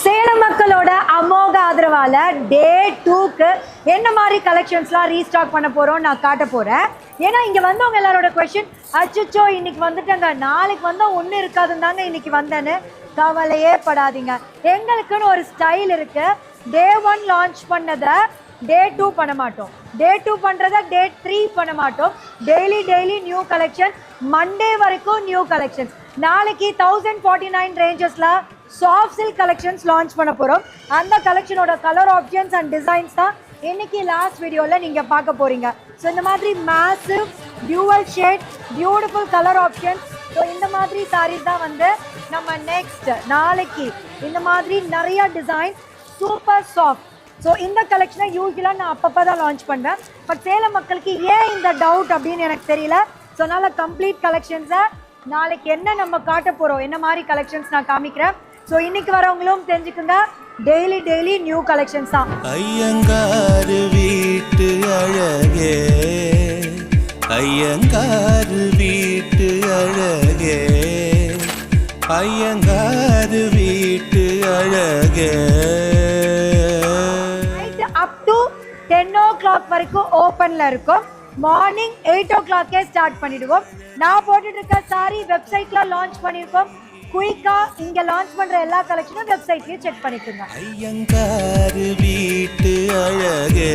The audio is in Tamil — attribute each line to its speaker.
Speaker 1: சேலம் மக்களோட அமோக ஆதரவால டே 2க்கு என்ன மாதிரி கலெக்ஷன்ஸ்லாம் ரீஸ்டாக் பண்ண போறோம் நான் காட்ட போறேன். ஏன்னா இங்க வந்தவங்க எல்லாரோட கொஸ்டின், அச்சோ இன்னைக்கு வந்துட்டேங்க, நாளைக்கு வந்தா ஒன்றும் இருக்காதுன்னு தாங்க இன்னைக்கு வந்தேன்னு. கவலையே படாதீங்க, எங்களுக்குன்னு ஒரு ஸ்டைல் இருக்கு. டே 1 லான்ச் பண்ணதை டே 2 பண்ண மாட்டோம், டே 2 பண்றத டே 3 பண்ண மாட்டோம். டெய்லி நியூ கலெக்ஷன், மண்டே வரைக்கும் நியூ கலெக்ஷன்ஸ். நாளைக்கு 1049 ரேஞ்சஸ்ல சாஃப்ட் சில்க் கலெக்ஷன்ஸ் லான்ச் பண்ண போறோம். அந்த கலெக்ஷனோட கலர் ஆப்ஷன்ஸ் அண்ட் டிசைன்ஸ் தான் இன்னைக்கு லாஸ்ட் வீடியோல நீங்க பார்க்க போறீங்க. ஸோ இந்த மாதிரி massive dual shade beautiful colour options. So இந்த மாதிரி சாரீஸ் தான் வந்து நம்ம நெக்ஸ்ட் நாளைக்கு இந்த மாதிரி நிறைய டிசைன் சூப்பர் சாஃப்ட். ஸோ இந்த கலெக்ஷனை யூஸ்வலாக நான் அப்பப்போ தான் லான்ச் பண்ணுவேன். பட் சேலம் மக்களுக்கு ஏன் இந்த டவுட் அப்படின்னு எனக்கு தெரியல. ஸோ அதனால் கம்ப்ளீட் கலெக்ஷன்ஸை நாளைக்கு என்ன நம்ம காட்ட போகிறோம், என்ன மாதிரி கலெக்ஷன்ஸ் நான் காமிக்கிறேன். ஸோ இன்னைக்கு வரவங்களும் தெரிஞ்சுக்குங்க, டெய்லி நியூ கலெக்ஷன்ஸ் தான்.
Speaker 2: ஐயங்காரு வீட்டு அழகே, ஐயங்காரு வீட்டு அழகே, ஐயங்காரு வீட்டு அழகே.
Speaker 1: அப் டு 10 o'clock வரைக்கும் ஓப்பன்ல இருக்கும். மார்னிங் 8 o'clock ஸ்டார்ட் பண்ணிடுவோம். நான் போட்டுட்டு இருக்க சாரி வெப்சைட்ல லான்ச் பண்ணிருக்கோம். குயிக்கா இங்க லான்ச் பண்ற எல்லா கலெக்ஷனும் வெப்சைட்லயே செக் பண்ணிக்கோங்க.
Speaker 2: ஐயங்காரு வீட்டு அழகே.